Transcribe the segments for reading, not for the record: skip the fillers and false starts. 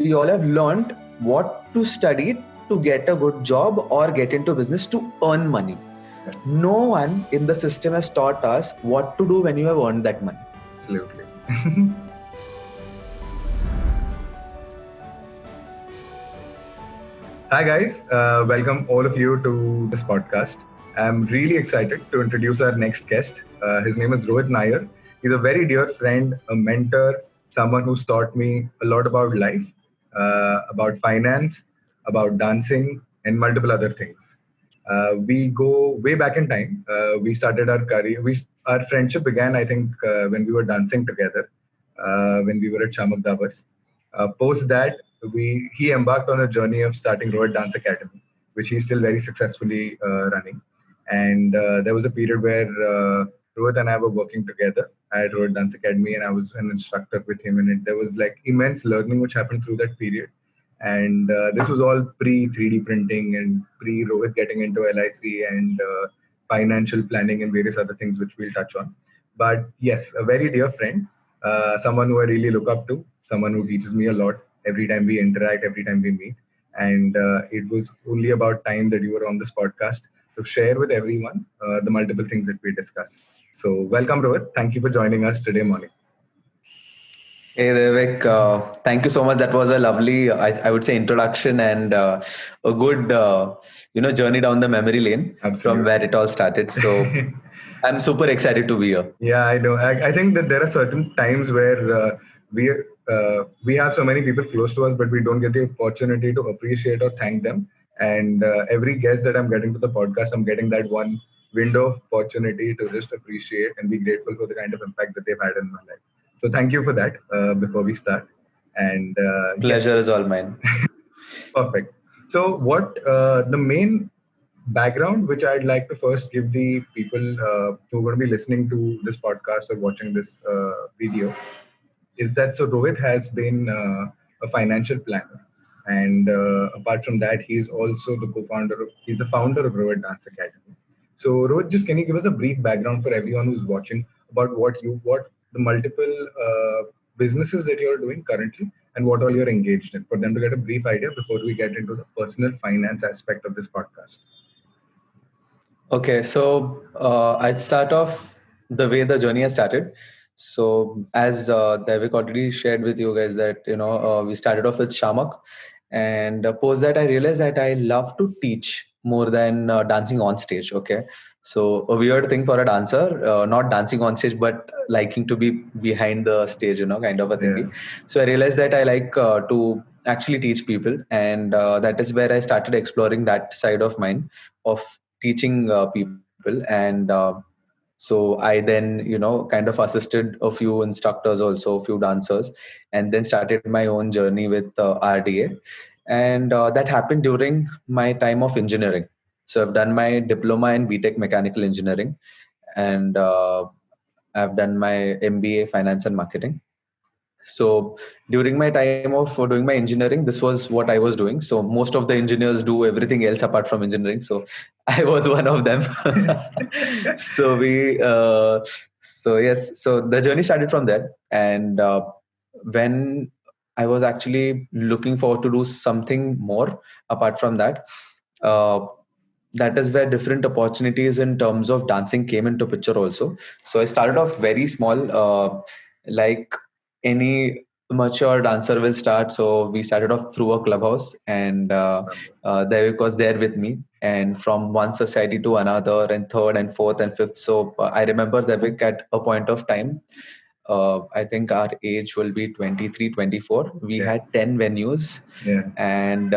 we all have learned what to study to get a good job or get into business to earn money. No one in the system has taught us what to do when you have earned that money. Absolutely. Hi, guys. Welcome all of you to this podcast. I'm really excited to introduce our next guest. His name is Rohit Nair. He's a very dear friend, a mentor, someone who's taught me a lot about life, about finance, about dancing, and multiple other things. We go way back in time. We started our career. Our friendship began, I think, when we were dancing together, when we were at Shamak Davas. Post that, he embarked on a journey of starting Rohit Dance Academy, which he's still very successfully running. And there was a period where Rohit and I were working together at Rohit Dance Academy, and I was an instructor with him. And there was like immense learning which happened through that period. And this was all pre 3D printing and pre Rohit getting into LIC and financial planning and various other things which we'll touch on. But yes, a very dear friend, someone who I really look up to, someone who teaches me a lot every time we interact, every time we meet. And it was only about time that you were on this podcast to share with everyone the multiple things that we discuss. So, welcome, Rohit. Thank you for joining us today morning. Hey Devik, thank you so much. That was a lovely, I would say, introduction and a good, journey down the memory lane from where it all started. So I'm super excited to be here. Yeah, I know. I think that there are certain times where we have so many people close to us, but we don't get the opportunity to appreciate or thank them. And every guest that I'm getting to the podcast, I'm getting that one window of opportunity to just appreciate and be grateful for the kind of impact that they've had in my life. So thank you for that. Before we start, and pleasure is all mine. Perfect. So, what the main background which I'd like to first give the people who are going to be listening to this podcast or watching this video is that so Rohit has been a financial planner, and apart from that, he's also the co-founder. He's the founder of Rohit Dance Academy. So, Rohit, just can you give us a brief background for everyone who's watching about what the multiple businesses that you're doing currently, and what all you're engaged in, for them to get a brief idea before we get into the personal finance aspect of this podcast. Okay, so I'd start off the way the journey has started. So as Devik already shared with you guys that we started off with Shamak, and post that I realized that I love to teach more than dancing on stage. Okay, so a weird thing for a dancer, not dancing on stage, but liking to be behind the stage, kind of a thing. Yeah. So I realized that I like to actually teach people, and that is where I started exploring that side of mine of teaching people. And so I then kind of assisted a few instructors, also a few dancers, and then started my own journey with RDA. And that happened during my time of engineering. So I've done my diploma in BTech mechanical engineering, and I've done my MBA finance and marketing. So during my time of doing my engineering, this was what I was doing. So most of the engineers do everything else apart from engineering. So I was one of them. so we, so yes, so the journey started from there. And when I was actually looking forward to do something more apart from that, uh, that is where different opportunities in terms of dancing came into picture also. So I started off very small, like any mature dancer will start. So we started off through a clubhouse, and Devik was there with me, and from one society to another, and third and fourth and fifth. So I remember Devik at a point of time, I think our age will be 23, 24. We had 10 venues, and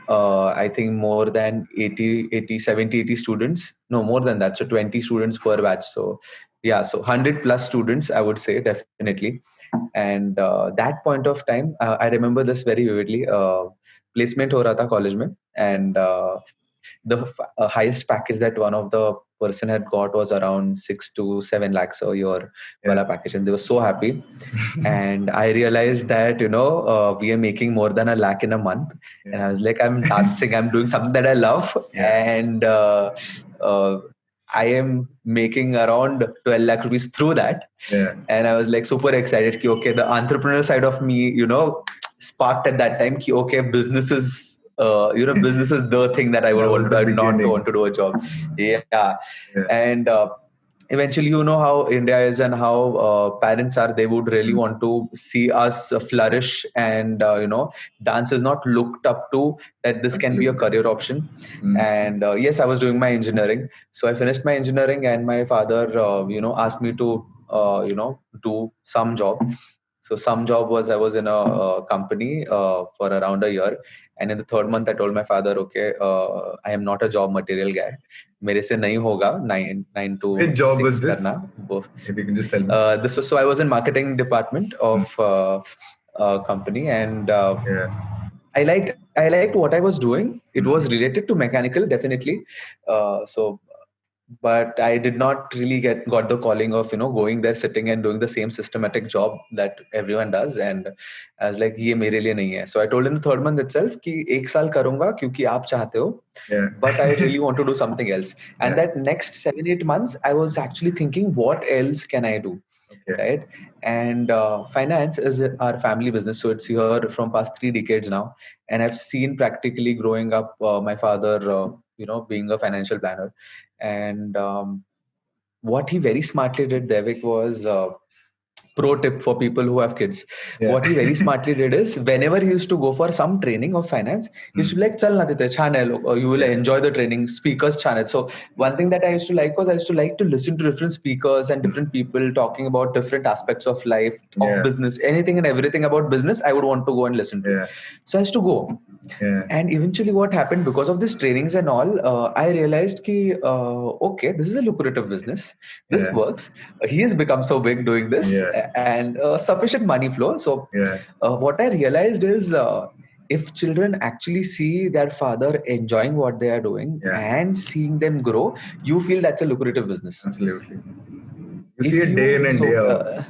I think more than 80, 70, 80 students. No, more than that. So 20 students per batch. So yeah, so 100 plus students, I would say, definitely. And that point of time, I remember this very vividly. Placement ho raha tha college mein, and the highest package that one of the person had got was around 6 to 7 lakhs a year wala package, and they were so happy. And I realized that we are making more than a lakh in a month, and I was like, I'm dancing, I'm doing something that I love, and I am making around 12 lakh rupees through that. And I was like super excited. Okay, the entrepreneur side of me, sparked at that time. Ki, okay, business is business is the thing that I would That was want to the do. I not beginning. want to do a job. Yeah, Yeah. and eventually, you know how India is and how parents are. They would really Mm. want to see us flourish, and dance is not looked up to that this can be a Absolutely. career option. Mm. And yes, I was doing my engineering, so I finished my engineering, and my father asked me to do some job. So some job was, I was in a company for around a year, and in the third month I told my father, okay, I am not a job material guy. मेरे से नहीं होगा 9 to 6 Which job was this? करना वो. If you can just tell me. This was, so I was in marketing department Mm. of company, and Yeah. I liked what I was doing. It Mm. was related to mechanical, definitely. So but I did not really got the calling of going there, sitting and doing the same systematic job that everyone does. And I was like, ये मेरे लिए नहीं है. So I told in the third month itself कि 1 साल करूँगा क्योंकि आप चाहते हो, Yeah. but I really want to do something else. And Yeah. that next 7-8 months, I was actually thinking, what else can I do? Okay. Right. And finance is our family business, so it's here from past 3 decades now, and I've seen practically growing up my father being a financial planner. And what he very smartly did, Devik, was pro tip for people who have kids. Yeah. What he very smartly did is, whenever he used to go for some training of finance, he used to be like, chal na dete channel, or you will Yeah. enjoy the training, speakers channel. So one thing that I used to like was, I used to like to listen to different speakers and different people talking about different aspects of life, of Yeah. business, anything and everything about business. I would want to go and listen to. Yeah. So I used to go. Yeah. And eventually what happened, because of these trainings and all, I realized ki, okay, this is a lucrative business, this Yeah. works. He has become so big doing this, Yeah. and sufficient money flow. So Yeah. what I realized is, if children actually see their father enjoying what they are doing Yeah. and seeing them grow, you feel that's a lucrative business. Absolutely. You see If it day in you and day so out.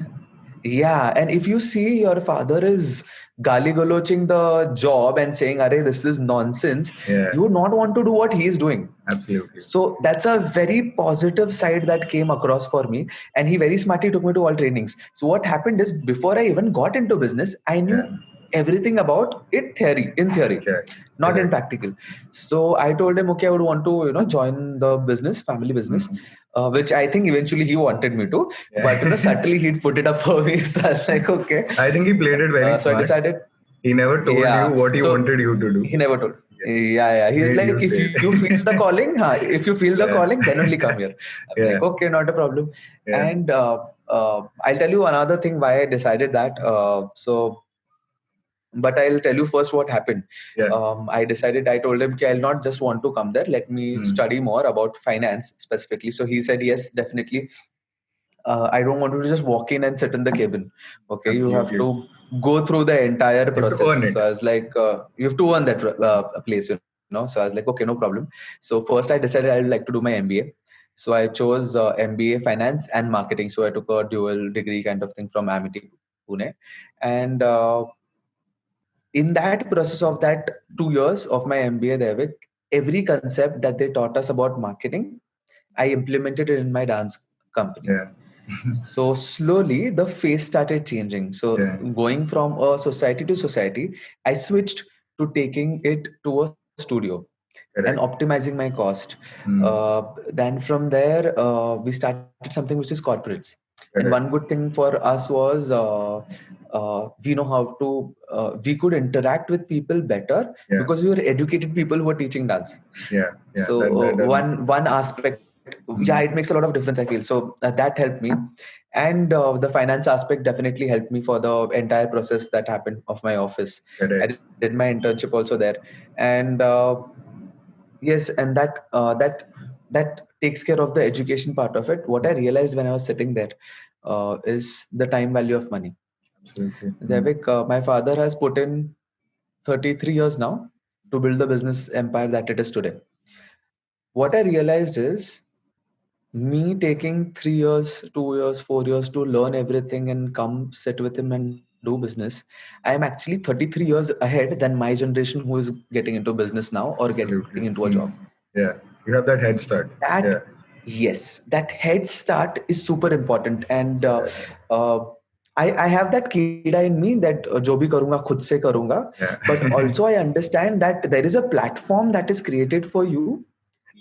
Yeah, and if you see your father is galigoloching the job and saying, "Arey, this is nonsense," Yeah. you would not want to do what he is doing. Absolutely. So that's a very positive side that came across for me. And he very smartly took me to all trainings. So what happened is, before I even got into business, I knew Yeah. everything about it in theory, Correct. not in Correct. practical. So I told him, okay, I would want to join the business, family business, Mm. which I think eventually he wanted me to, Yeah. but subtly he'd put it up for me. So I was like, okay. I think he played it very So I smart. decided, He never told you yeah. what he So wanted you to do. he never told. Yeah. Yeah. He He's made like, you if say you it. feel the calling, if you feel the Yeah. calling, then only come here. I'm Yeah. like, okay, not a problem. Yeah. And I'll tell you another thing why I decided that. But I'll tell you first what happened. Yeah. I told him, okay, I'll not just want to come there. Let me Mm. study more about finance specifically. So he said, yes, definitely. I don't want you to just walk in and sit in the cabin. Okay, you have Absolutely. to go through the entire You have to earn process. it. So I was like, you have to earn that place, So I was like, okay, no problem. So first I decided I'd like to do my MBA. So I chose MBA Finance and Marketing. So I took a dual degree kind of thing from Amity, Pune. And in that process of that 2 years of my MBA there, with every concept that they taught us about marketing, I implemented it in my dance company. Yeah. So slowly the face started changing. So Yeah. going from a society to society, I switched to taking it to a studio and Correct. optimizing my cost. Mm. Then from there, we started something which is corporates. And one Correct. good thing for us was we know how to, we could interact with people better Yeah. because we were educated people who were teaching dance. Yeah. Yeah. So one aspect, yeah, it Mm. makes a lot of difference, I feel. So that helped me. And the finance aspect definitely helped me for the entire process that happened of my office. I Correct. did my internship also there. And yes, and that takes care of the education part of it. What I realized when I was sitting there is the time value of money. Absolutely. Mm. Devik, my father has put in 33 years now to build the business empire that it is today. What I realized is, me taking 3 years, 2 years, 4 years to learn everything and come sit with him and do business, I am actually 33 years ahead than my generation who is getting into business now or getting into a Absolutely. job. Mm. Yeah. You have that head start. That, Yeah. yes, that head start is super important. And Correct. uh, I have that कीड़ा in me that जो भी करूँगा खुद से करूँगा. Yeah. But also I understand that there is a platform that is created for you.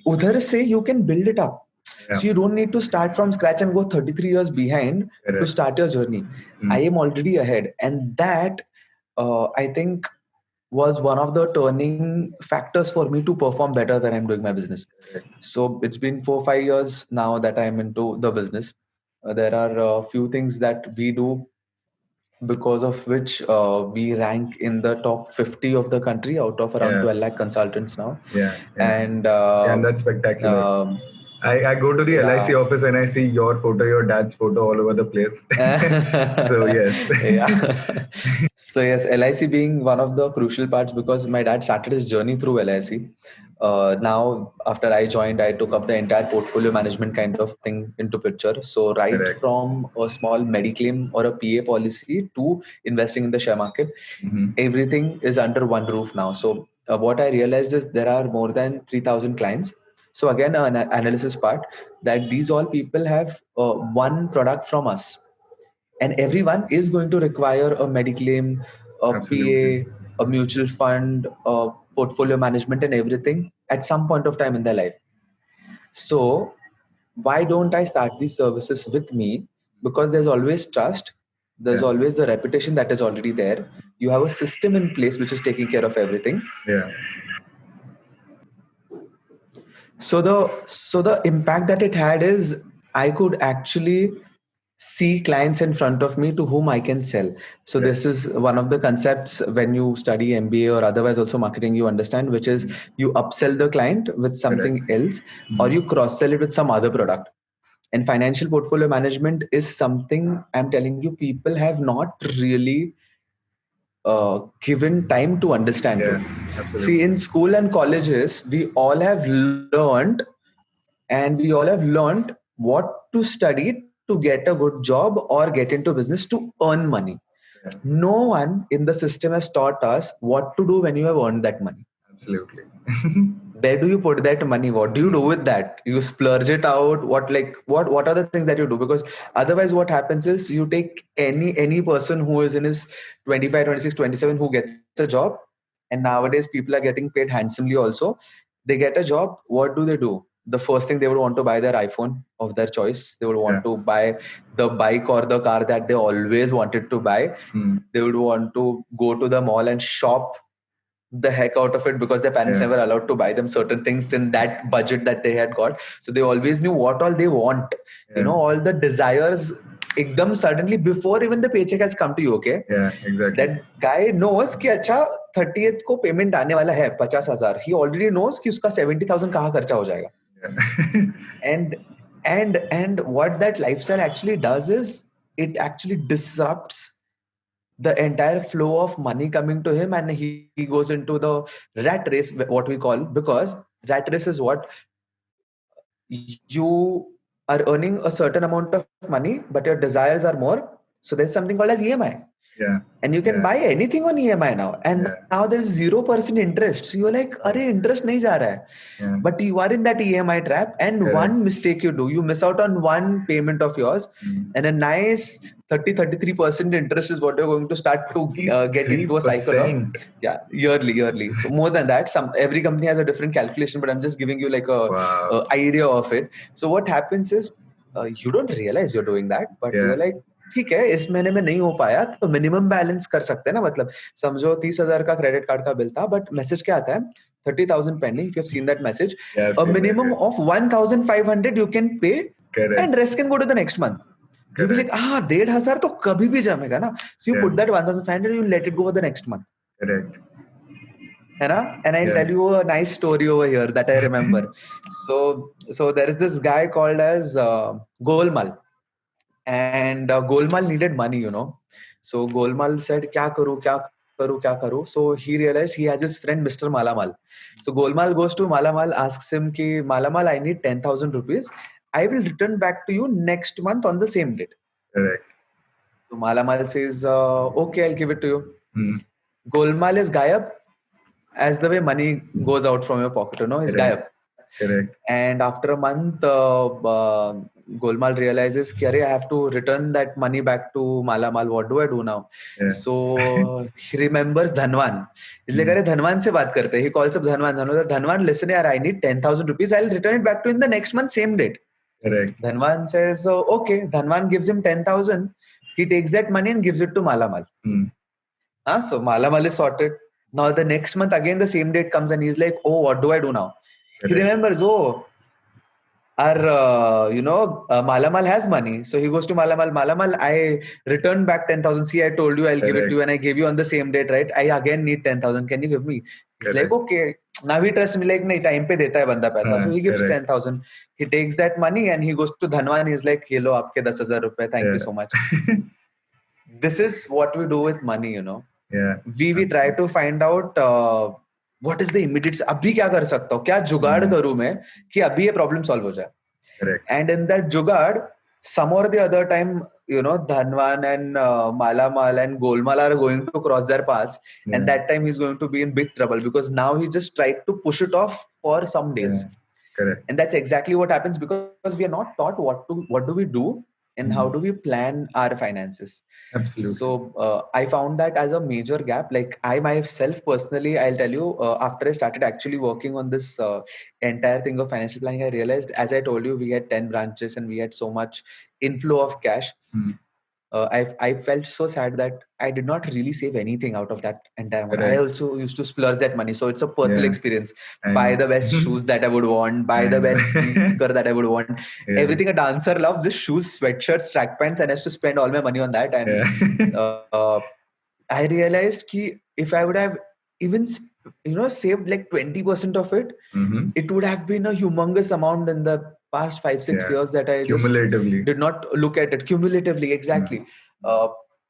उधर से you can build it up. Yeah. So you don't need to start from scratch and go 33 years behind to Correct. start your journey. I am already ahead, and that I think was one of the turning factors for me to perform better when I'm doing my business. Correct. So it's been 4-5 years now that I'm into the business. There are a few things that we do because of which we rank in the top 50 of the country out of around Yeah. 12 lakh consultants now. Yeah. And Yeah, and that's spectacular. I go to the LIC yeah. office and I see your photo, your dad's photo all over the place. So yes. Yeah. So yes, LIC being one of the crucial parts because my dad started his journey through LIC. Now, after I joined, I took up the entire portfolio management kind of thing into picture. So right Correct. from a small Mediclaim or a PA policy to investing in the share market, everything is under one roof now. So what I realized is there are more than 3,000 clients. So again, an analysis part that these all people have one product from us, and everyone is going to require a Mediclaim, a Absolutely. PA, a mutual fund, a portfolio management, and everything at some point of time in their life. So why don't I start these services with me? Because there's always trust, there's Yeah. always the reputation that is already there. You have a system in place which is taking care of everything. Yeah. So the impact that it had is I could actually see clients in front of me to whom I can sell. So Correct. this is one of the concepts when you study MBA or otherwise also marketing, you understand, which is you upsell the client with something Correct. else or you cross sell it with some other product. And financial portfolio management is something I'm telling you, people have not really given time to understand Yeah. it. Absolutely. See, in school and colleges, we all have learned and we all have learned what to study to get a good job or get into business to earn money. Yeah. No one in the system has taught us what to do when you have earned that money. Absolutely. Where do you put that money? What do you do with that? You splurge it out? What are the things that you do? Because otherwise what happens is you take any person who is in his 25, 26, 27 who gets a job, and nowadays people are getting paid handsomely also. They get a job, what do? The first thing they would want to buy their iPhone of their choice. They would want to buy the bike or the car that they always wanted to buy. They would want to go to the mall and shop the heck out of it because their parents never allowed to buy them certain things in that budget that they had got. So they always knew what all they want. All the desires ekdam suddenly before even the paycheck has come to you. Okay. Yeah, exactly. That guy knows कि अच्छा 30th को payment आने वाला है 50,000. He already knows कि उसका 70,000 कहाँ खर्चा हो जाएगा. And what that lifestyle actually does is it actually disrupts the entire flow of money coming to him, and he goes into the rat race, what we call, because rat race is what you are earning a certain amount of money but your desires are more. So there's something called as EMI. Yeah. And you can buy anything on EMI now. And now there's 0% interest. So you're like, "Arey, interest nahi ja raha hai." But you are in that EMI trap. And one mistake you do, you miss out on one payment of yours. And a nice 33% interest is what you're going to start to get into a cycle of. Yeah, yearly. So more than that, every company has a different calculation, but I'm just giving you like a idea of it. So what happens is you don't realize you're doing that, but you're like, ठीक है इस महीने में नहीं हो पाया तो minimum balance कर सकते हैं ना. मतलब समझो 30,000 का क्रेडिट कार्ड का बिल था बट मैसेज क्या आता है 30,000 pending. If you have seen that message, a minimum of 1,500 you can pay and rest can go to the next month. You be like 1,500 तो कभी भी जमेगा ना. So you put that 1,500 you let it go for the next month. Correct है ना. And I'll tell you a nice story over here that I remember. So there is this guy called as Golmaal. And Golmaal needed money, So Golmaal said, "Kya karu?" So he realized he has his friend Mr. Malamal. So Golmaal goes to Malamal, asks him, "Ki Malamal, I need 10,000 rupees. I will return back to you next month on the same date." Correct. So Malamal says, "Okay, I'll give it to you." Golmaal is gayab, as the way money goes out from your pocket, he's gayab. Correct. And after a month, Golmaal realizes, "Kya I have to return that money back to Malamal. What do I do now?" Yeah. So he remembers Dhanwan. He's like, "Arey Dhanwan se baat karte." He calls up Dhanwan. Dhanwan, listen, yaar, I need 10,000 rupees. I'll return it back to you in the next month, same date. Correct. Dhanwan says, okay. Dhanwan gives him 10,000. He takes that money and gives it to Malamal. So Malamal is sorted. Now the next month again the same date comes and he's like, oh, what do I do now? Correct. He remembers, our Malamal has money. So he goes to Malamal. Malamal, I returned back 10,000. See, I told you I'll give it to you and I gave you on the same date, right? I again need 10,000. Can you give me? He's like, okay. Now he trusts me, like, nahi, time pe deta hai banda paisa. So he gives 10,000. He takes that money and he goes to Dhanwan. He's like, hello, aapke 10,000 rupees. Thank you so much. This is what we do with money, you know. Yeah. We try to find out what is the immediate. अभी क्या कर सकता हूँ? क्या जुगाड़ करूँ मैं कि अभी ये problem solve हो जाए? Correct. And in that jugaad, some or the other time, you know, Dhanwan and Malamal and Golmaal are going to cross their paths, and that time he's going to be in big trouble because now he just tried to push it off for some days. Correct. And that's exactly what happens because we are not taught what do we do and how do we plan our finances. Absolutely. So I found that as a major gap. Like I myself personally, I'll tell you, after I started actually working on this entire thing of financial planning, I realized, as I told you, we had 10 branches and we had so much inflow of cash. I felt so sad that I did not really save anything out of that entire money. I also used to splurge that money. So it's a personal experience. Buy the best shoes that I would want, buy the best speaker that I would want. Everything a dancer loves, just shoes, sweatshirts, track pants, and I used to spend all my money on that. And I realized that if I would have even saved like 20% of it, it would have been a humongous amount in the past 5-6 years that I just did not look at it cumulatively. Exactly.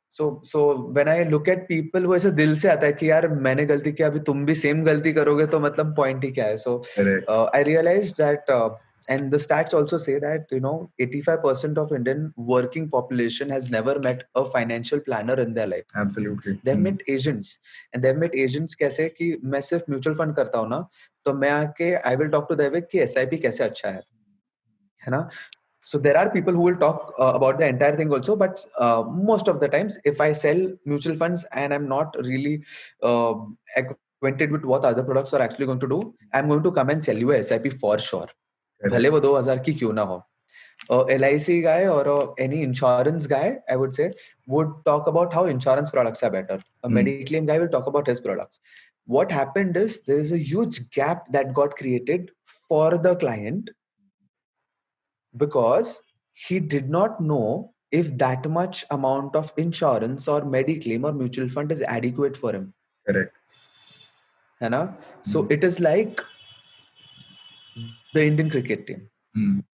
So when I look at people who ऐसे दिल से आता है कि यार मैंने गलती किया, अभी तुम भी same गलती करोगे तो मतलब point ही क्या है? So I realized that and the stats also say that 85% of Indian working population has never met a financial planner in their life. Absolutely. They've met agents, and they've met agents कैसे कि मैं सिर्फ mutual fund करता हूँ ना, तो मैं आके I will talk to Devik कि SIP कैसे अच्छा है ना? So there are people who will talk about the entire thing also, but most of the times, if I sell mutual funds and I'm not really acquainted with what other products are actually going to do, I'm going to come and sell you a SIP for sure. भले वो 2000 की क्यों ना हो. LIC guy or any insurance guy, I would say, would talk about how insurance products are better. A Mediclaim guy will talk about his products. What happened is there is a huge gap that got created for the client because he did not know if that much amount of insurance or Mediclaim or mutual fund is adequate for him. Correct. So it is like the Indian cricket team.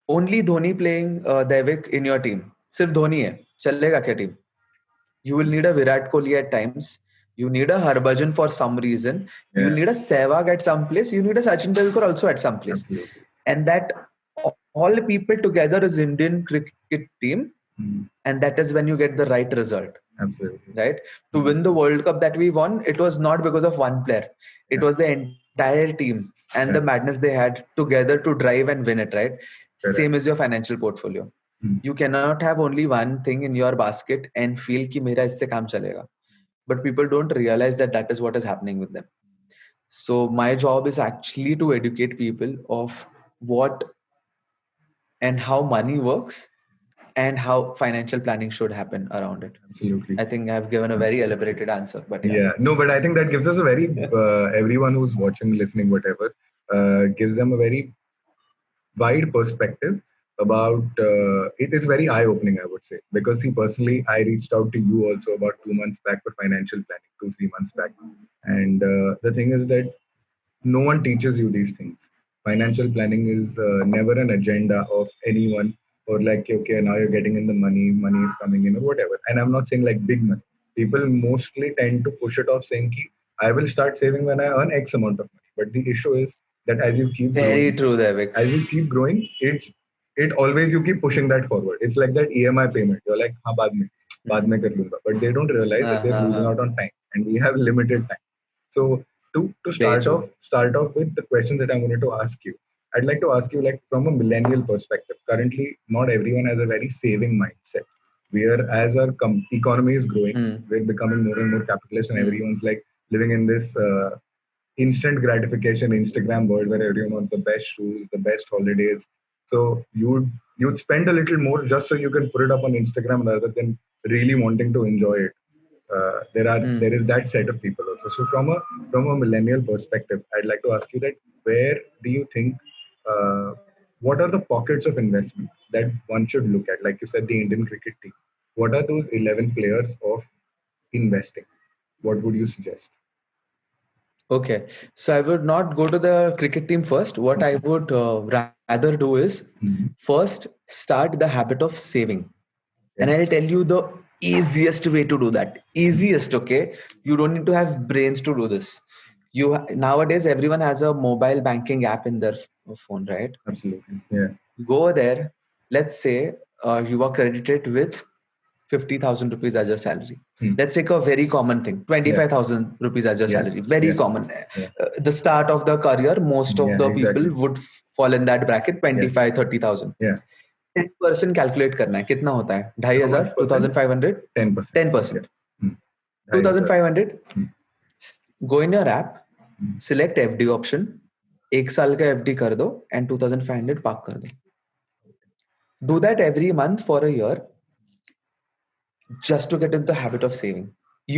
Only Dhoni playing Devik in your team. Sirf Dhoni hai. Chalega kya team? You will need a Virat Kohli at times. You need a Harbhajan for some reason. You will need a Sehwag at some place. You need a Sachin Tendulkar also at some place. Absolutely. And that all people together is Indian cricket team. And that is when you get the right result. Absolutely. Right? To win the World Cup that we won, it was not because of one player. It was the entire team and the madness they had together to drive and win it, right? Same as your financial portfolio. You cannot have only one thing in your basket and feel कि मेरा इससे काम चलेगा. But people don't realize that that is what is happening with them. So my job is actually to educate people of what and how money works and how financial planning should happen around it. Absolutely. I think I've given a very elaborated answer, but no, but I think that gives us a very everyone who's watching, listening, whatever, gives them a very wide perspective about it is very eye-opening, I would say, because see, personally, I reached out to you also about 2 months back for financial planning, 2-3 months back, and the thing is that no one teaches you these things. Financial planning is never an agenda of anyone, or like, okay, now you're getting in the money is coming in or whatever. And I'm not saying like big money. People mostly tend to push it off saying ki, I will start saving when I earn X amount of money. But the issue is that as you keep very growing, true, Devik. As you keep growing, it always you keep pushing that forward. It's like that EMI payment. You're like, हाँ बाद में कर लूँगा. But they don't realize that they're losing out on time, and we have limited time. So to start off with the questions that I wanted to ask you. I'd like to ask you, like, from a millennial perspective, currently not everyone has a very saving mindset. Where as our economy is growing, Hmm. we're becoming more and more capitalist, and Hmm. everyone's like living in this instant gratification Instagram world where everyone wants the best shoes, the best holidays. So you'd spend a little more just so you can put it up on Instagram rather than really wanting to enjoy it. There is Hmm. that set of people also. So from a millennial perspective, I'd like to ask you that where do you think uh, what are the pockets of investment that one should look at? Like you said, the Indian cricket team. What are those 11 players of investing? What would you suggest? Okay, so I would not go to the cricket team first. What I would rather do is Mhm. first start the habit of saving. And Okay. I'll tell you the easiest way to do that. Easiest, okay? You don't need to have brains to do this. Nowadays everyone has a mobile banking app in their phone, right? Absolutely. Yeah. Go there. Let's say you are credited with 50,000 rupees as your salary. Hmm. Let's take a very common thing, Yeah. 25,000 rupees as your Yeah. salary. Very Yeah. common. Yeah. The start of the career, most of Yeah. the people Exactly. would fall in that bracket, Yeah. 25, 30,000. Yeah. 10% calculate करना है कितना होता है How much 2,500 percent? 2,500 10%. Okay. 10% Hmm. 2,500. 2,500 Hmm. go in your app Hmm. select FD option एक साल का FD कर दो and 2,500 पार्क कर दो do that every month for a year just to get into the habit of saving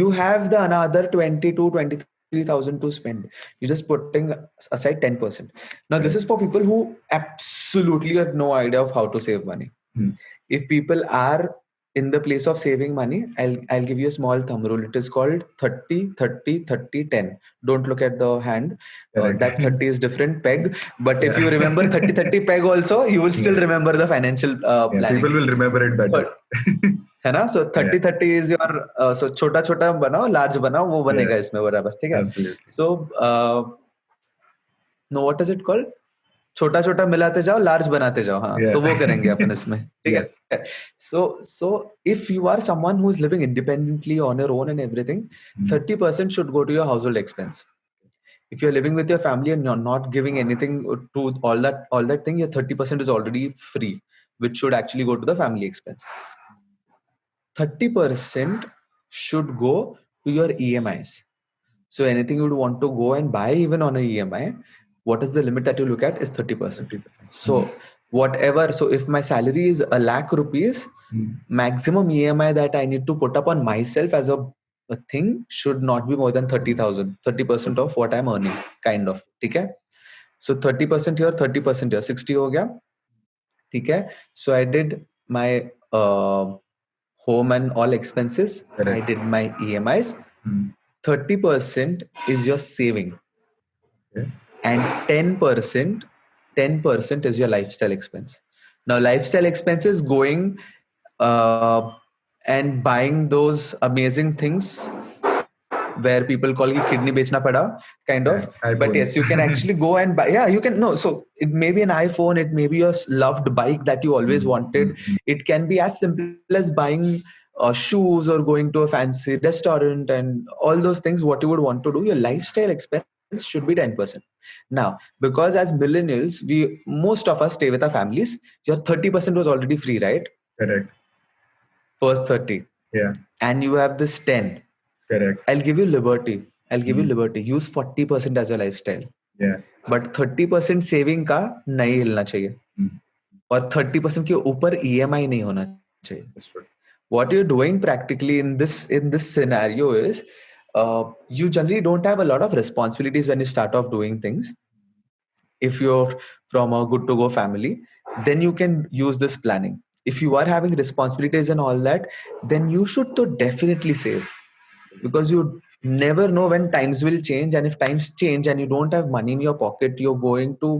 you have the another 20 to 23,000 to spend you're just putting aside 10% now this Correct. is for people who absolutely have no idea of how to save money Hmm. if people are in the place of saving money I'll give you a small thumb rule it is called 30 30 30 10 don't look at the hand Correct. that 30 is different peg but if Yeah. you remember 30 30 peg also you will still Yeah. remember the financial Yeah. People planning will remember it better. but है ना सो Yeah. 30 30 is your so छोटा छोटा बनाओ large बनाओ वो Yeah. बनेगा इसमें बराबर ठीक है Absolutely. So know what is it called छोटा छोटा मिलाते जाओ लार्ज बनाते जाओ हाँ Yeah. तो वो करेंगे अपन इसमें ठीक Yes. है so if you are someone who is living independently on your own and everything Hmm. 30% should go to your household expense if you're living with your family and you're not giving anything to all that thing your 30% is already free which should actually go to the family expense 30% should go to your EMIs so anything you would want to go and buy even on a EMI what is the limit that you look at is 30%. 30%. So whatever so if my salary is a lakh rupees Hmm. maximum EMI that I need to put up on myself as a thing should not be more than 30,000 30% of what I'm earning kind of okay so 30% here 30% here 60 हो गया ठीक है so I did my uh, home and all expenses I Correct. did my EMIs Hmm. 30% is your saving Okay. and 10% is your lifestyle expense now lifestyle expenses going uh, and buying those amazing things where people call it kidney bechna pada kind Yeah. of but iPhone. yes you can actually go and buy yeah you can no so it may be an iPhone it may be your loved bike that you always Hmm. wanted Hmm. it can be as simple as buying shoes or going to a fancy restaurant and all those things what you would want to do your lifestyle expense should be 10% now because as millennials we most of us stay with our families your 30% was already free right Correct. first 30 Yeah. and you have this 10 Correct. I'll give you liberty. I'll give you Hmm. liberty. Use 40% as your lifestyle. Yeah. But 30% saving का नहीं हिलना चाहिए Hmm. और 30% के ऊपर EMI नहीं होना चाहिए. Understood. What you're doing practically in this scenario is you generally don't have a lot of responsibilities when you start off doing things. If you're from a good to go family, then you can use this planning. If you are having responsibilities and all that, then you should to definitely save because you never know when times will change and if times change and you don't have money in your pocket you're going to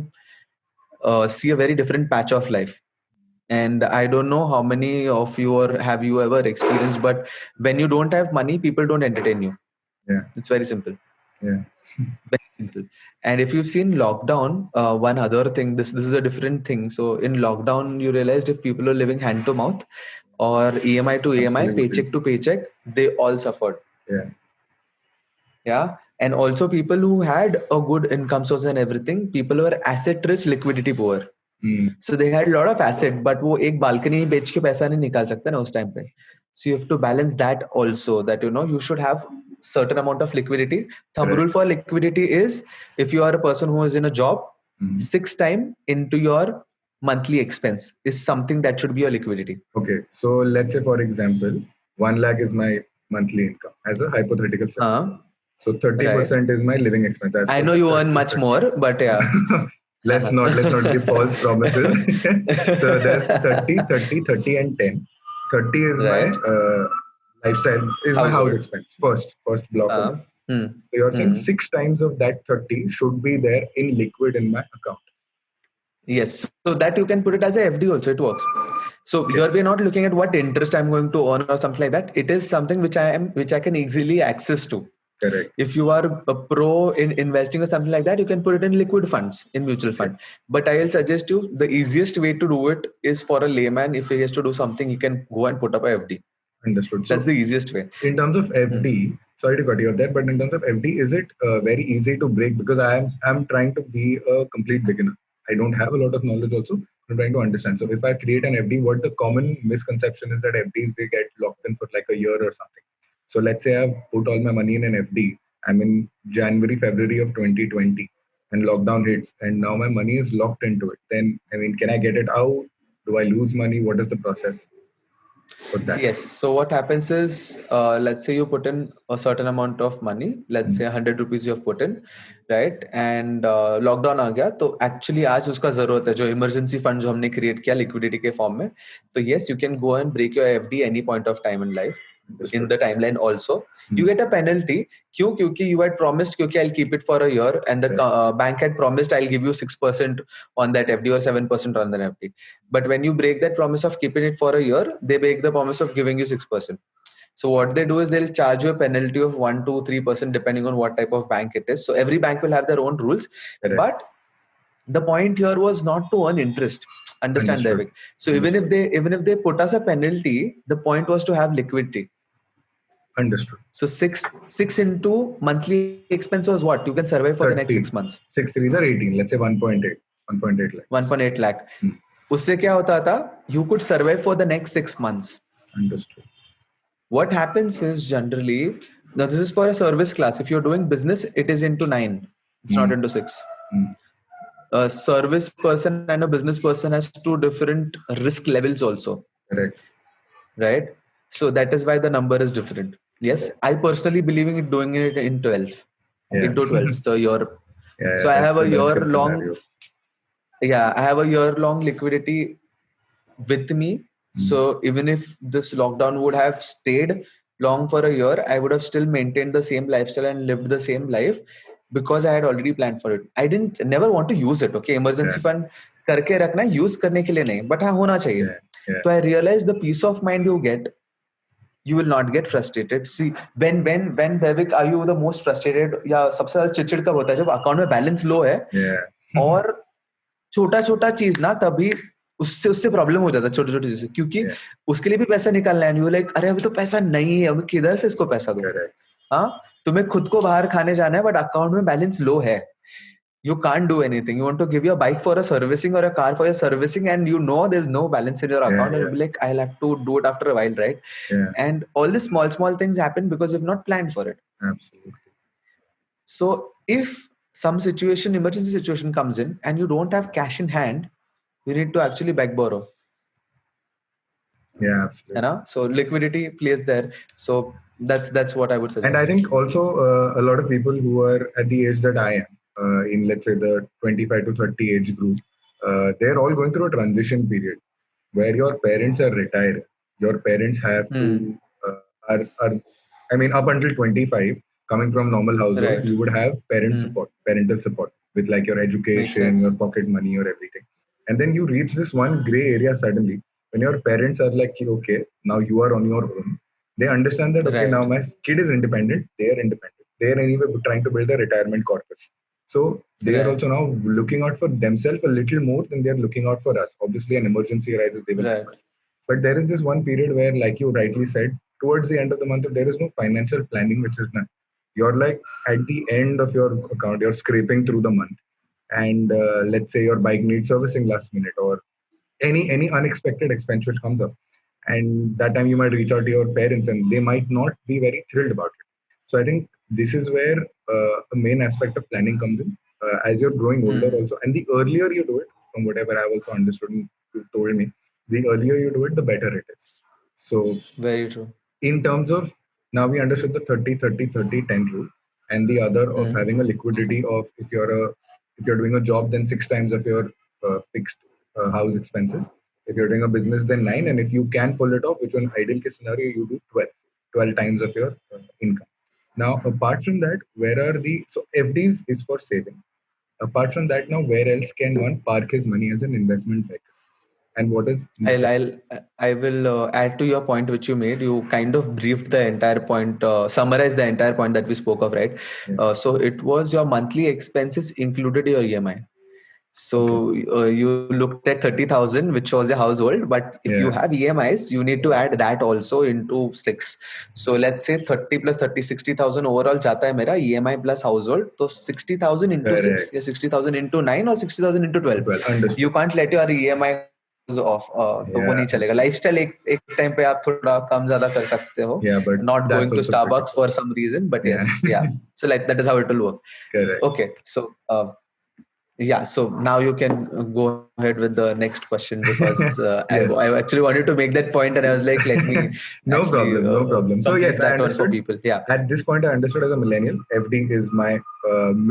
see a very different patch of life and I don't know how many of you or have you ever experienced but when you don't have money people don't entertain you Yeah. it's very simple Yeah. very simple and if you've seen lockdown one other thing this is a different thing so in lockdown you realized if people are living hand to mouth or EMI to EMI Absolutely. paycheck to paycheck they all suffered Yeah. yeah And also people who had a good income source and everything, people who were asset rich, liquidity poor. So they had a lot of asset, but वो एक balcony बेच के पैसा नहीं निकाल सकता ना उस time पे. So you have to balance that also, that you should have certain amount of liquidity. Thumb rule for liquidity is, if you are a person who is in a job, 6 times into your monthly expense is something that should be your liquidity. Okay, so let's say for example, 1 lakh is my monthly income as a hypothetical scenario. So 30% is my living expense. I know you earn much more, but yeah. let's not give false promises. So there's 30 and 10. 30 is my lifestyle, is my house expense. First block of it. So you're saying 6 times of that 30 should be there in liquid in my account. Yes, so that you can put it as a FD also, it works. So here we're not looking at what interest I'm going to earn or something like that. It is something which I can easily access to. Correct. If you are a pro in investing or something like that, you can put it in liquid funds, in mutual fund. But I will suggest you, the easiest way to do it is for a layman. If he has to do something, he can go and put up a FD. Understood. That's the easiest way. In terms of FD, sorry to cut you off there, but in terms of FD, is it very easy to break? Because I'm trying to be a complete beginner. I don't have a lot of knowledge also. I'm trying to understand. So if I create an FD, what the common misconception is that FDs, they get locked in for like a year or something. So let's say I've put all my money in an FD. I'm in January, February of 2020 and lockdown hits and now my money is locked into it. Then, can I get it out? Do I lose money? What is the process for that? Yes. So what happens is, let's say you put in a certain amount of money, let's say 100 rupees you have put in, right? And lockdown आ गया, तो actually आज उसका जरूरत है, जो emergency fund जो हमने create किया liquidity के form में, तो yes, you can go and break your FD any point of time in life. In the timeline also, you get a penalty. Kyunki you had promised, I'll keep it for a year, and the bank had promised I'll give you 6% on that FD or 7% on that FD. But when you break that promise of keeping it for a year, they break the promise of giving you 6%. So what they do is they'll charge you a penalty of 1, 2, 3% depending on what type of bank it is. So every bank will have their own rules. Correct. But the point here was not to earn interest. Understand that. So even if they put us a penalty, the point was to have liquidity. Understood. So 6 into monthly expense was what? You can survive for 30. The next 6 months. 6 3s are 18. Let's say 1.8 lakh. 1.8 lakh. उससे क्या होता था? You could survive for the next 6 months. Understood. What happens is generally, now this is for a service class. If you're doing business, it is into 9. It's not into 6. A service person and a business person has 2 different risk levels also. Correct. Right? So that is why the number is different. Yes, I personally believe in doing it in 12. Into 12. So I have a year long. Yeah, I have a year long liquidity with me. So even if this lockdown would have stayed long for a year, I would have still maintained the same lifestyle and lived the same life because I had already planned for it. I never want to use it. Okay, emergency fund करके रखना है, use करने के लिए नहीं, but हाँ होना चाहिए. So I realized the peace of mind you get, you will not get frustrated. See, when Devik, are you the most frustrated या सबसे ज़्यादा चिड़चिड़ कब होता है? जब अकाउंट में बैलेंस लो है और छोटा चीज ना, तभी उससे प्रॉब्लम हो जाता है, छोटी चीज से, क्योंकि उसके लिए भी पैसा निकालना है. यू लाइक, अरे अभी तो पैसा नहीं है, अभी किधर से इसको पैसा दो? हाँ, तुम्हें खुद को बाहर खाने जाना है, बट अकाउंट में बैलेंस लो है. You can't do anything. You want to give your bike for a servicing or a car for your servicing, and there's no balance in your account, and you'll be like, I'll have to do it after a while, right? And all these small things happen because you've not planned for it. Absolutely. So if some emergency situation comes in and you don't have cash in hand, you need to actually borrow. Yeah, absolutely. You know? So liquidity plays there. So that's what I would suggest. And I think also a lot of people who are at the age that I am, in let's say the 25 to 30 age group, they're all going through a transition period where your parents are retired. Your parents have to are up until 25, coming from normal household, you would have parental support with like your education, your pocket money, or everything. And then you reach this one gray area suddenly when your parents are like, okay, now you are on your own. They understand that, okay, now my kid is independent. They are independent. They are anyway trying to build a retirement corpus. So they are also now looking out for themselves a little more than they are looking out for us. Obviously, an emergency arises, they will help us. But there is this one period where, like you rightly said, towards the end of the month, if there is no financial planning which is done, you're like at the end of your account, you're scraping through the month, and let's say your bike needs servicing last minute, or any unexpected expense which comes up, and that time you might reach out to your parents and they might not be very thrilled about it. So I think this is where a main aspect of planning comes in, as you're growing older Hmm. also, and the earlier you do it, from whatever I've also understood and you told me, the earlier you do it, the better it is. So Very true. in terms of, now we understood the 30 30 30 10 rule, and the other of Hmm. having a liquidity of, if you're doing a job, then 6 times of your fixed house expenses. If you're doing a business, then 9, and if you can pull it off, which in ideal case scenario you do 12 times of your income. Now apart from that, where are the, so FDs is for saving. Apart from that, now where else can one park his money as an investment vehicle, and what is I'll, necessary? I'll, I will add to your point which you made. You kind of briefed the entire point, summarized the entire point that we spoke of, right? Yeah. So it was your monthly expenses included your EMI. Okay. So you looked at 30,000, which was your household, but if you Yeah. have EMIs, you need to add that also into six. So let's say 30 plus 30, 60,000 overall jata hai mera EMI plus household. So 60,000 into six, Correct. या 60,000 into 9 or 60,000 into 12. Well You understood. can't let your EMI off. तो वो Yeah. नहीं चलेगा. Lifestyle एक time पे आप थोड़ा कम ज्यादा कर सकते हो. Yeah, but Not that's going to also pretty Starbucks cool. for some reason, but Yeah. yes, yeah. So like that is how it will work. Correct. Okay, so yeah, so now you can go ahead with the next question because Yes. I actually wanted to make that point and I was like, let me No actually problem. No problem. So complete yes, I that one for understood. people. Yeah, At this point, I understood as a millennial, FD is my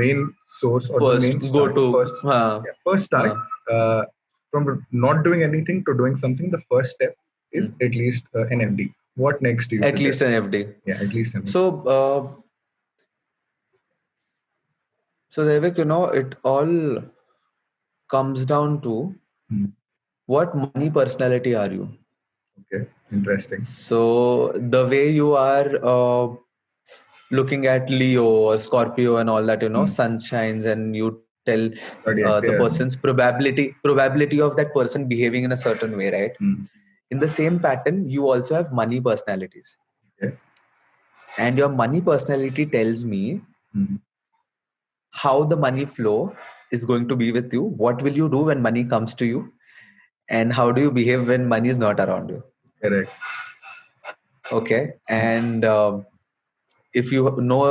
main source or the first main go start. to, First, yeah, first start. Uh, from not doing anything to doing something, the first step is at least an FD. What next do you at least suggest? an FD. Yeah, at least an FD. So, so Devik, it all comes down to Hmm. what money personality are you? Okay, interesting. So the way you are looking at Leo or Scorpio and all that, Hmm. sun shines and you tell Zodiacs, the yeah. person's probability of that person behaving in a certain way, right? Hmm. In the same pattern, you also have money personalities, Okay. and your money personality tells me Hmm. how the money flow is going to be with you. What will you do when money comes to you, and how do you behave when money is not around you? Correct. Okay, Hmm. and if you know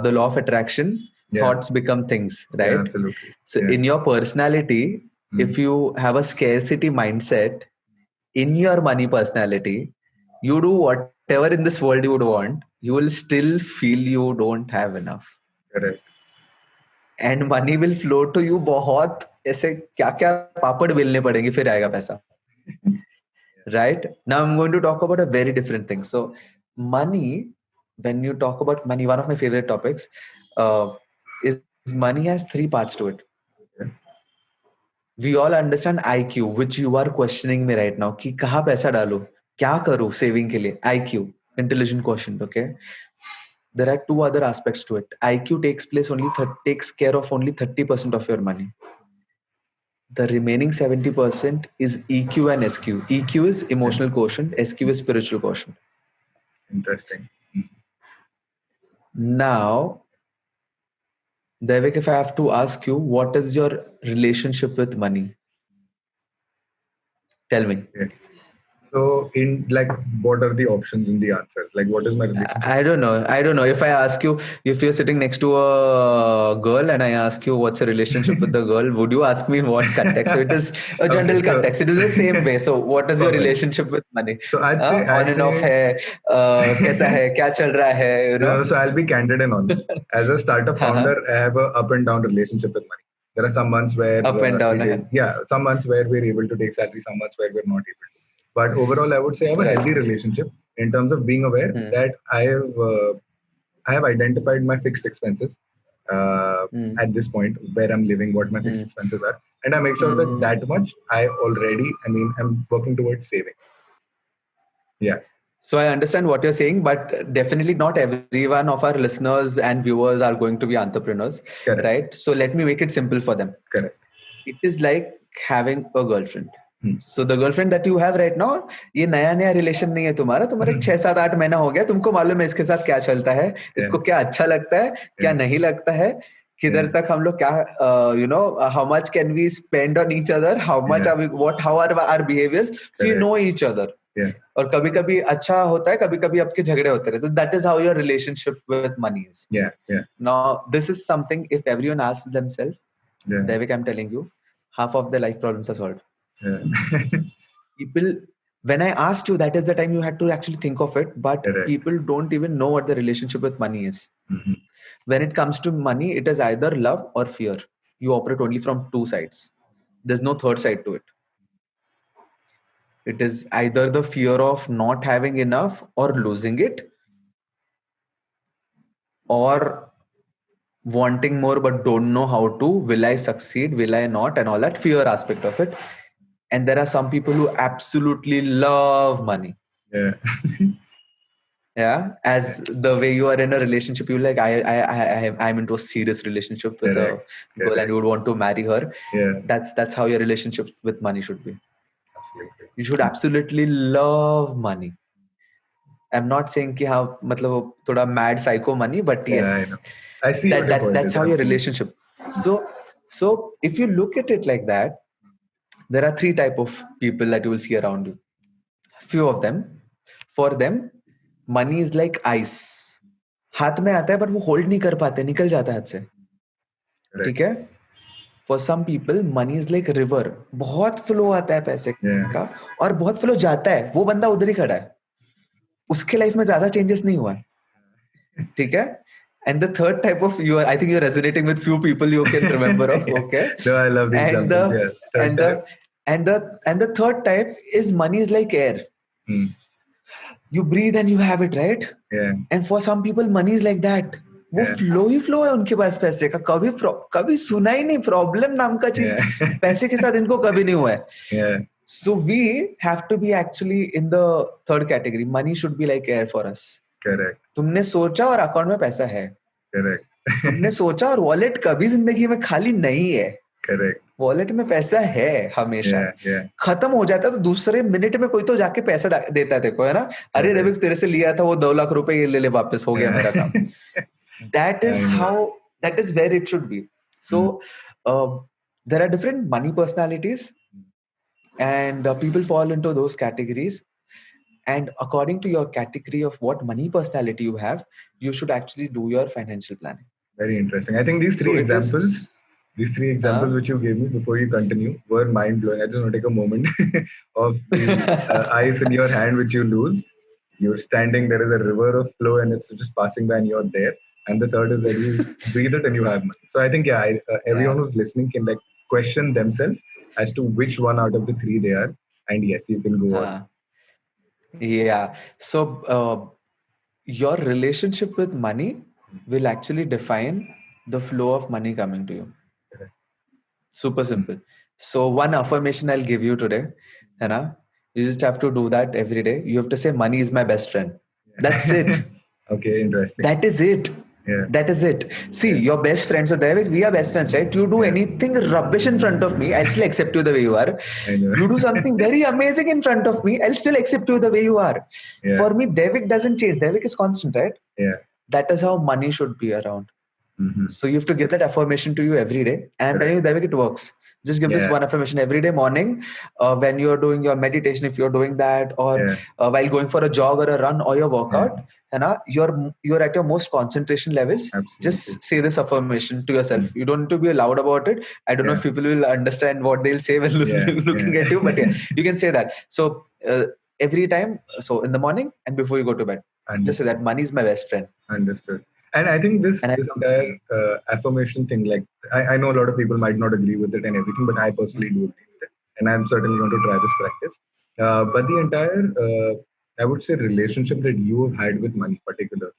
the law of attraction, Yeah. thoughts become things, Yeah. right? Absolutely. So Yeah. in your personality, Hmm. if you have a scarcity mindset in your money personality, you do whatever in this world you would want, you will still feel you don't have enough, Correct. and money will flow to you. बहुत ऐसे क्या क्या पापड़ बेलने पड़ेंगे फिर आएगा पैसा. Right now I'm going to talk about a very different thing. So money, when you talk about money, one of my favorite topics is money has three parts to it. Yeah. We all understand IQ, which you are questioning me right now कि कहाँ पैसा डालूं, क्या करूं saving के लिए. IQ, intelligent quotient. Okay, there are two other aspects to it. IQ takes care of only 30% of your money. The remaining 70% is EQ and SQ. EQ is Okay. emotional quotient, SQ is spiritual quotient. Interesting. Hmm. Now, Devik, if I have to ask you, what is your relationship with money? Tell me. Okay. So, in like, what are the options in the answers? Like, what is my relationship? I don't know. I don't know. If I ask you, if you're sitting next to a girl and I ask you what's your relationship with the girl, would you ask me in what context? So it is a Okay, general so context. It is the same way. So what is your perfect. relationship with money? So I'd say, On and off है, कैसा है, क्या चल रहा है, so I'll be candid and honest. As a startup founder, I have a up and down relationship with money. There are some months where Up and down it है. is, yeah, some months where we're able to take salary, some months where we're not able to. But overall, I would say I have a Right. healthy relationship in terms of being aware Hmm. that I have identified my fixed expenses Hmm. at this point where I'm living, what my fixed Hmm. expenses are, and I make sure that Hmm. that much I'm working towards saving. Yeah, So I understand what you're saying, but definitely not everyone of our listeners and viewers are going to be entrepreneurs, correct, right? So let me make it simple for them. correct. It is like having a girlfriend. So the girlfriend that you have right now, ये नया नया relation नहीं है तुम्हारा 6-7-8 महीना हो गया, तुमको मालूम है इसके साथ क्या चलता है, इसको क्या अच्छा लगता है, क्या नहीं लगता है, किधर तक हम लोग क्या how much can we spend on each other, how much are we, how are our behaviors, so you know each other. और कभी कभी अच्छा होता है, कभी कभी आपके झगड़े होते रहते, that is how your relationship with money is. Now this is something, if everyone asks themselves, Devik, I'm telling you, half of their life problems are solved. People, when I asked you, that is the time you had to actually think of it, but people don't even know what the relationship with money is. When it comes to money, it is either love or fear. You operate only from two sides. There's no third side to it. It is either the fear of not having enough or losing it, or wanting more but don't know how to. Will I succeed? Will I not? And all that fear aspect of it. And there are some people who absolutely love money. As the way you are in a relationship, you like, I'm into a serious relationship with a girl and you would want to marry her. That's how your relationship with money should be. Absolutely. You should absolutely love money. I'm not saying कि हाँ मतलब थोड़ा mad psycho money, but yes, I see that's how your relationship. So if you look at it like that, there are three type of people that you will see around you. Few of them, for them, money is like ice. हाथ में आता है but वो hold नहीं कर पाते, निकल जाता है हाथ से. ठीक है? For some people, money is like river. बहुत flow आता है पैसे का और बहुत flow जाता है. वो बंदा उधर ही खड़ा है. उसके लाइफ में ज्यादा चेंजेस नहीं हुआ है. ठीक है? And the third type of, I think you're resonating with few people you can remember of. Okay. No, I love these examples. And the third type is money is like air. You breathe and you have it, right? And for some people, money is like that. वो flow ही flow है उनके पास पैसे का. कभी सुना ही नहीं problem नाम का चीज. पैसे के साथ इनको कभी नहीं हुआ है. So we have to be actually in the third category. Money should be like air for us. Correct. तुमने सोचा और अकाउंट में पैसा है. Correct. तुमने सोचा और वॉलेट कभी जिंदगी में खाली नहीं है. Correct. वॉलेट में पैसा है हमेशा. खत्म हो जाता है तो दूसरे मिनट में कोई तो जाके पैसा देता है देखो, है ना. अरे देविक तेरे से लिया था वो 2 लाख रुपए, ये ले ले वापस, हो गया मेरा काम. That is where it should be. So there are different money personalities and people fall into those categories. And according to your category of what money personality you have, you should actually do your financial planning. Very interesting. I think these three examples which you gave me before you continue were mind-blowing. I just want to take a moment of the ice in your hand which you lose. You're standing, there is a river of flow and it's just passing by and you're there. And the third is that you breathe it and you have money. So I think, everyone who's listening can like question themselves as to which one out of the three they are. And yes, you can go on. Yeah. So your relationship with money will actually define the flow of money coming to you. Super simple. So one affirmation I'll give you today, Hannah, you just have to do that every day. You have to say, money is my best friend. That's it. Okay, interesting. That is it. That is it. See, your best friends, so David, we are best friends, right? You do anything rubbish in front of me, I'll still accept you the way you are. You do something very amazing in front of me, I'll still accept you the way you are. For me, Devik doesn't change. Devik is constant, right? That is how money should be around. So you have to give that affirmation to you every day. And I think Devik, it works. Just give this one affirmation every day morning when you're doing your meditation, if you're doing that, or while going for a jog or a run or your workout, you're at your most concentration levels. Absolutely. Just say this affirmation to yourself. You don't need to be loud about it. I don't know if people will understand what they'll say when looking at you, but you can say that. So every time, so in the morning and before you go to bed, just say that money is my best friend. Understood. And I think this entire affirmation thing, like I know a lot of people might not agree with it and everything, but I personally do agree with it, and I'm certainly going to try this practice. But the entire, I would say, relationship that you have had with money, particularly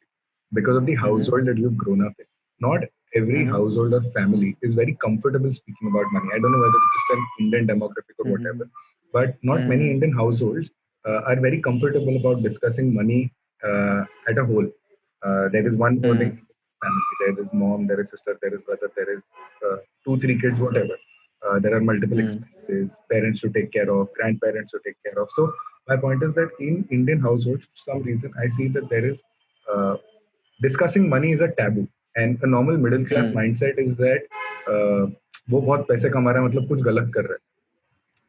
because of the household that you've grown up in, not every household or family is very comfortable speaking about money. I don't know whether it's just an Indian demographic or whatever, but not many Indian households are very comfortable about discussing money at a whole. There is one family, there is mom, there is sister, there is brother, there is 2-3 kids, whatever. there are multiple expenses, parents to take care of, grandparents to take care of. So my point is that in Indian households, for some reason, I see that there is uh, discussing money is a taboo, and a normal middle class mindset is that uh, वो बहुत पैसे कमा रहा है मतलब कुछ गलत कर रहा है.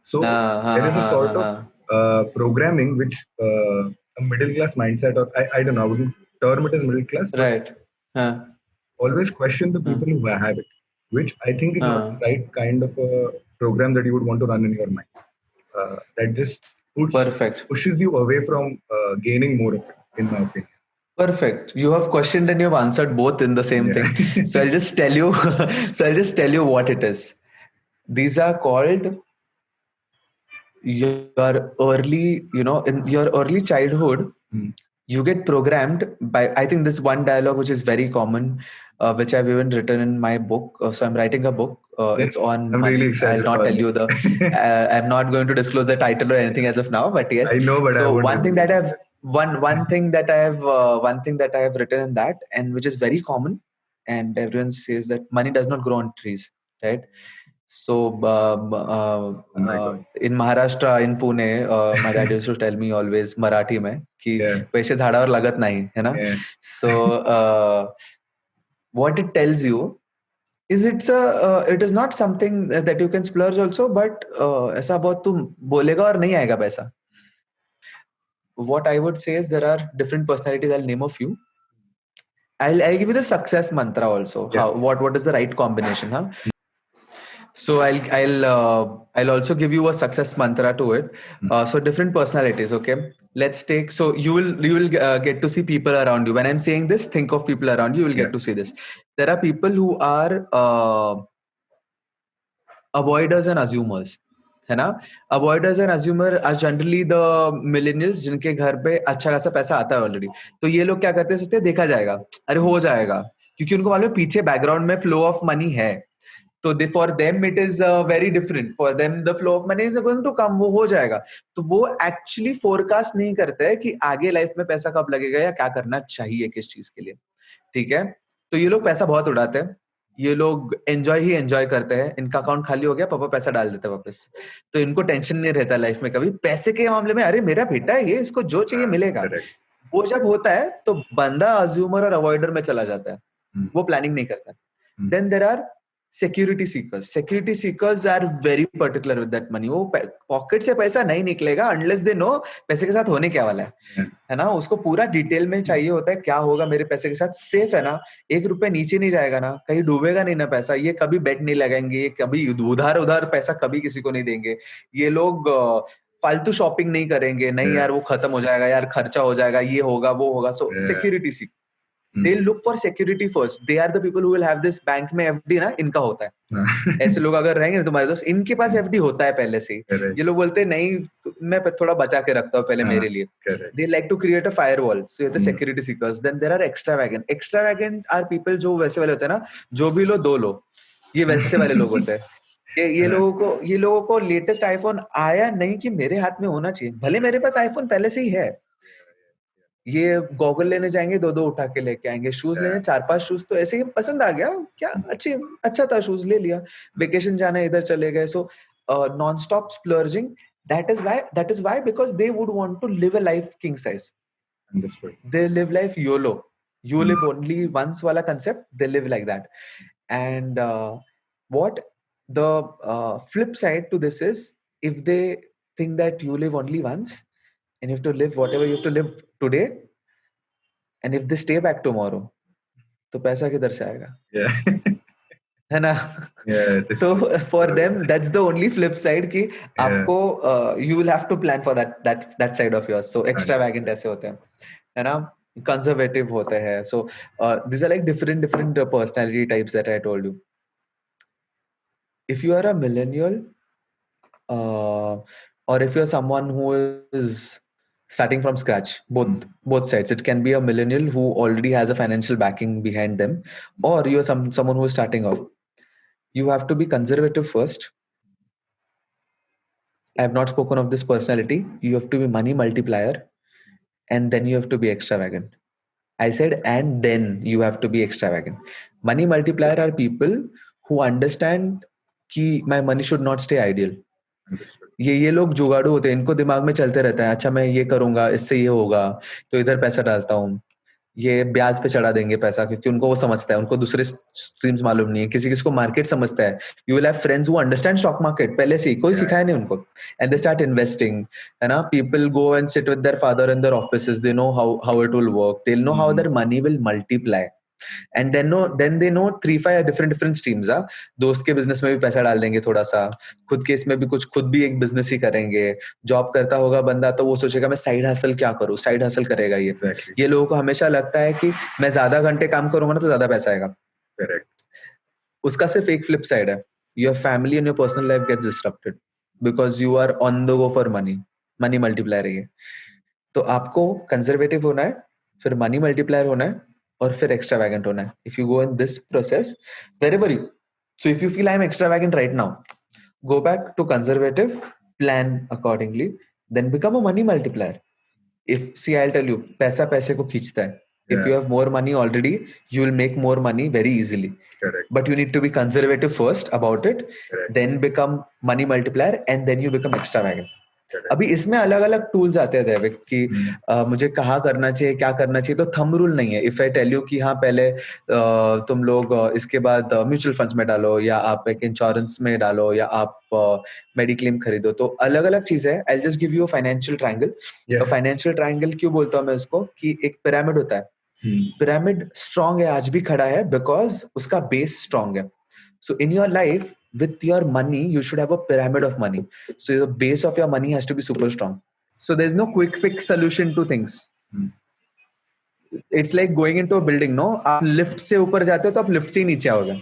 So हाँ there हाँ is a हाँ हाँ sort of हाँ. programming which a middle class mindset, or I don't know, I wouldn't term it as middle class, but Right. हाँ always question the people हाँ who have it, which I think is not the हाँ. right kind of a program that you would want to run in your mind. That just Perfect. pushes you away from gaining more of it, in my opinion. Perfect. You have questioned and you have answered both in the same Yeah. thing. So I'll just tell you. So I'll just tell you what it is. These are called your early, in your early childhood. You get programmed by, I think this one dialogue which is very common, which I've even written in my book. So I'm writing a book. It's on I'm really money. I'll excited not about tell it. you I'm not going to disclose the title or anything as of now, but yes. I know, but I So won't one thing reveal that it. I've one thing that I have written in that, and which is very common, and everyone says that money does not grow on trees, right? So Oh my God. in Maharashtra, in Pune, my dad used to tell me always Marathi में कि Yeah. पैसे झाडावर लागत नाही, है ना? Yeah. So what it tells you is it is not something that you can splurge also, but ऐसा बहुत तू बोलेगा और नहीं आएगा पैसा. What I would say is there are different personalities. I'll name a few. I'll give you the success mantra also. Yes. What is the right combination? Huh? So I'll also give you a success mantra to it. So different personalities. Okay, let's take. So you will get to see people around you. When I'm saying this, think of people around you. You will get to see this. There are people who are avoiders and assumers. है ना? Avoiders and assumer are generally the millennials जिनके घर पे अच्छा खासा पैसा आता है ऑलरेडी. तो ये लोग क्या करते हैं, सोचते हैं देखा जाएगा, अरे हो जाएगा, क्योंकि उनको मालूम है पीछे बैकग्राउंड में फ्लो ऑफ मनी है. तो for them it is very different. For them the flow of money is going to come, वो हो जाएगा. तो वो एक्चुअली फोरकास्ट नहीं करते हैं कि आगे लाइफ में पैसा कब लगेगा या क्या करना चाहिए किस चीज के लिए. ठीक है? तो ये लोग पैसा बहुत उड़ाते हैं. ये लोग एंजॉय करते हैं. इनका अकाउंट खाली हो गया, पापा पैसा डाल देते हैं वापस. तो इनको टेंशन नहीं रहता लाइफ में कभी पैसे के मामले में. अरे मेरा बेटा है ये, इसको जो चाहिए मिलेगा. वो जब होता है तो बंदा अज्यूमर और अवॉइडर में चला जाता है. वो प्लानिंग नहीं करता. Then there are security seekers are very particular with that money. वो पॉकेट से पैसा नहीं निकलेगा unless they know पैसे के साथ होने क्या वाला है ना. उसको पूरा डिटेल में चाहिए होता है क्या होगा मेरे पैसे के साथ. सेफ है ना, 1 रुपए नीचे नहीं जाएगा ना, कहीं डूबेगा नहीं ना पैसा, ये कभी बेट नहीं लगाएंगे, ये कभी उधार पैसा कभी किसी को नहीं देंगे, ये लोग फालतू शॉपिंग नहीं करेंगे, नहीं यार वो खत्म हो जाएगा, यार खर्चा हो जाएगा, ये होगा वो होगा. सो security seek, they'll look for security first. They are the people who will have this. Bank में FD ना इनका होता है. ऐसे लोग अगर रहेंगे ना तुम्हारे दोस्त, इनके पास FD होता है पहले से. ये लोग बोलते हैं नहीं मैं थोड़ा बचा के रखता हूँ पहले मेरे लिए. They like to create a firewall. So the security seekers. Then there are extravagant. Extravagant are people जो वैसे वाले होते हैं ना, जो भी लो दो लो, ये वैसे वाले लोग होते हैं. ये लोगों को लेटेस्ट आईफोन आया नहीं कि मेरे हाथ में होना चाहिए, भले मेरे पास आईफोन पहले से ही है. ये गॉगल लेने जाएंगे, 2 उठा के लेके आएंगे. शूज लेने 4-5 शूज तो ऐसे ही पसंद आ गया, क्या अच्छा था शूज, ले लिया. वेकेशन जाना इधर चले गए. So non stop splurging. That is why because they would want to live a life king size. Understood. They live life YOLO. You live only once wala concept. They live like that. And what the flip side to this is, if they think that you live only once and you have to live whatever you have to live today, and if they stay back tomorrow, तो पैसा किधर से आएगा? है ना? तो for them that's the only flip side कि आपको you will have to plan for that side of yours. So extravagant ऐसे होते हैं, है ना? Conservative होते हैं. So these are like different personality types that I told you. If you are a millennial, or if you're someone who is starting from scratch, both sides, it can be a millennial who already has a financial backing behind them, or you're someone who is starting off. You have to be conservative first. I have not spoken of this personality. You have to be money multiplier, and then you have to be extravagant. I said, and then you have to be extravagant. Money multiplier are people who understand कि my money should not stay idle. Understood. ये लोग जुगाड़ू होते हैं, इनको दिमाग में चलते रहता है, अच्छा मैं ये करूंगा, इससे ये होगा, तो इधर पैसा डालता हूँ, ये ब्याज पे चढ़ा देंगे पैसा, क्योंकि उनको वो समझता है, उनको दूसरे स्ट्रीम्स मालूम नहीं है, किसी किसी को मार्केट समझता है. You will have friends who understand stock market, पहले से ही कोई सिखाया नहीं उनको, एंड दे स्टार्ट इन्वेस्टिंग, है ना. People go and sit with their father in their offices, they know how it will work, they know how their money will multiply. And then they know 3-5 different streams. दोस्त के business में भी पैसा डाल देंगे थोड़ा सा, खुद के इसमें भी कुछ, खुद भी एक बिजनेस ही करेंगे. जॉब करता होगा बंदा तो वो सोचेगा मैं साइड हसल क्या करूं, साइड हसल करेगा ये. Exactly. ये लोगों को हमेशा लगता है कि मैं ज्यादा घंटे काम करूंगा ना तो ज्यादा पैसा आएगा. Correct. उसका सिर्फ एक फ्लिप साइड है. Your family and your personal life gets disrupted because you are on the go for money. Money multiplier है. तो आपको कंजर्वेटिव होना है, फिर मनी मल्टीप्लायर होना है, और फिर एक्स्ट्रावैगेंट होना है. If you go in this process wherever you, so if you feel I am extravagant right now, go back to conservative, plan accordingly, then become a money multiplier. If, see, I'll tell you, पैसा पैसे को खींचता है. If you have more money already, you will make more money very easily. Correct. But you need to be conservative first about it. Correct. Then become money multiplier, and then you become extravagant. अभी इसमें अलग अलग tools आते हैं दैविक कि मुझे कहाँ करना चाहिए, क्या करना चाहिए, तो थंब रूल नहीं है. इफ आई टेल यू कि हाँ पहले तुम लोग इसके बाद म्यूचुअल फंड्स में डालो, या आप एक इंश्योरेंस में डालो, या आप मेडिक्लेम खरीदो, तो अलग अलग चीज है. I just give you financial triangle. Financial triangle क्यों बोलता हूँ मैं उसको, कि एक पिरामिड होता है. पिरामिड स्ट्रांग है, आज भी खड़ा है, बिकॉज उसका बेस स्ट्रांग है. So in your life, with your money, you should have a pyramid of money. So the base of your money has to be super strong. So there's no quick fix solution to things. It's like going into a building, no? आप lift से ऊपर जाते हो तो आप lift से ही नीचे आओगे.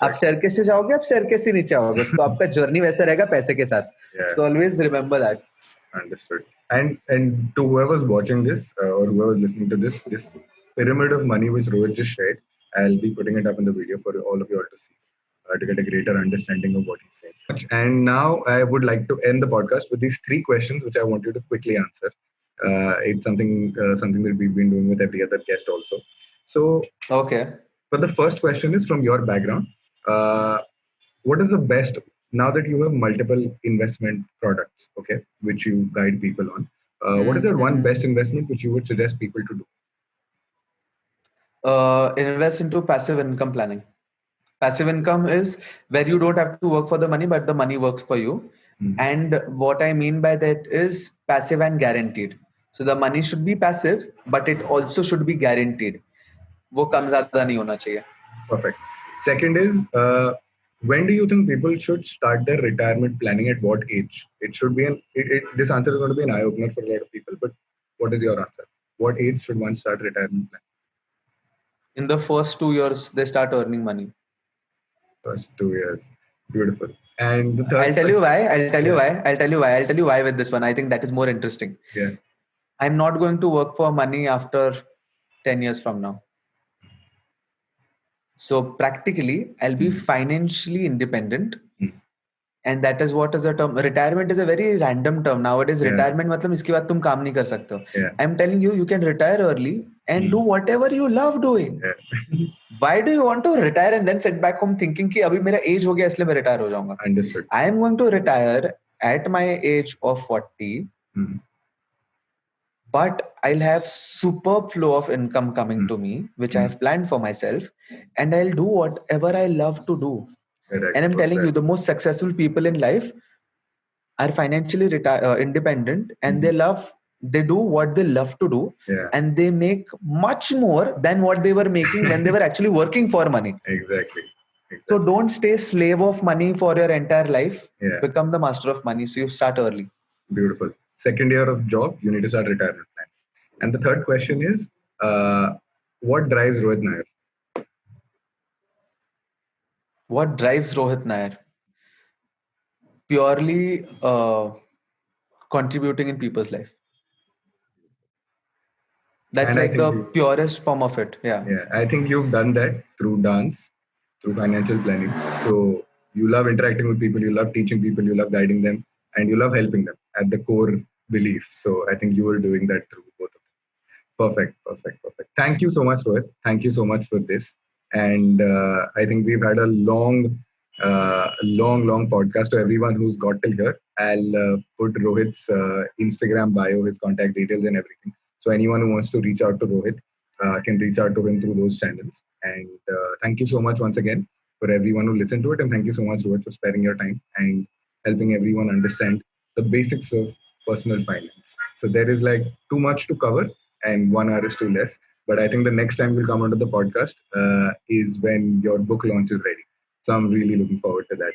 आप स्टेयरकेस से जाओगे, आप स्टेयरकेस से नीचे आओगे. तो आपका जर्नी वैसा रहेगा पैसे के साथ. So always remember that. Understood. And to whoever's watching this or whoever's listening to this pyramid of money which Rohit just shared, I'll be putting it up in the video for all of you all to see. To get a greater understanding of what he's saying. And now I would like to end the podcast with these 3 questions, which I want you to quickly answer. It's something that we've been doing with every other guest also. So, okay. But the first question is from your background. What is the best, now that you have multiple investment products, okay, which you guide people on, what is the one best investment which you would suggest people to do? Invest into passive income planning. Passive income is where you don't have to work for the money, but the money works for you. And what I mean by that is passive and guaranteed. So the money should be passive, but it also should be guaranteed. वो कम ज़्यादा नहीं होना चाहिए. Perfect. Second is, when do you think people should start their retirement planning? At what age? It should be this answer is going to be an eye opener for a lot of people. But what is your answer? What age should one start retirement planning? In the first 2 years, they start earning money. First 2 years. Beautiful. And the third I'll tell you why with this one. I think that is more interesting. Yeah. I'm not going to work for money after 10 years from now. So practically, I'll be financially independent. And that is what is the term. Retirement is a very random term. Nowadays, retirement मतलब इसके बाद तुम काम नहीं कर सकते हो. I'm telling you, you can retire early and do whatever you love doing. Why do you want to retire and then sit back home thinking कि अभी मेरा age हो गया इसलिए मैं retire हो जाऊंगा? Understood. I am going to retire at my age of 40. But I'll have superb flow of income coming to me, which I have planned for myself, and I'll do whatever I love to do. Correct. And I'm telling you, the most successful people in life are financially independent, and they do what they love to do, and they make much more than what they were making when they were actually working for money. Exactly. So don't stay slave of money for your entire life. Become the master of money. So you start early. Beautiful. Second year of job, you need to start retirement plan. And the third question is, what drives Rohit Nair? What drives Rohit Nair? Purely contributing in people's life. That's like the purest form of it. Yeah. I think you've done that through dance, through financial planning. So you love interacting with people, you love teaching people, you love guiding them, and you love helping them at the core belief. So I think you were doing that through both of them. Perfect. Thank you so much, Rohit. Thank you so much for this. And I think we've had a long long podcast to everyone who's got till here. I'll put Rohit's Instagram bio, his contact details, and everything. So anyone who wants to reach out to Rohit can reach out to him through those channels. And thank you so much once again for everyone who listened to it. And thank you so much, Rohit, for sparing your time and helping everyone understand the basics of personal finance. So there is like too much to cover, and 1 hour is too less. But I think the next time we'll come onto the podcast is when your book launch is ready. So I'm really looking forward to that.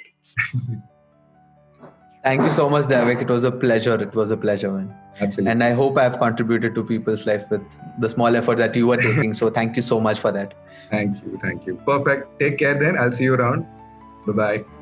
Thank you so much, Davik. It was a pleasure. It was a pleasure, man. Absolutely. And I hope I have contributed to people's life with the small effort that you were taking. So thank you so much for that. Thank you. Thank you. Perfect. Take care then. I'll see you around. Bye-bye.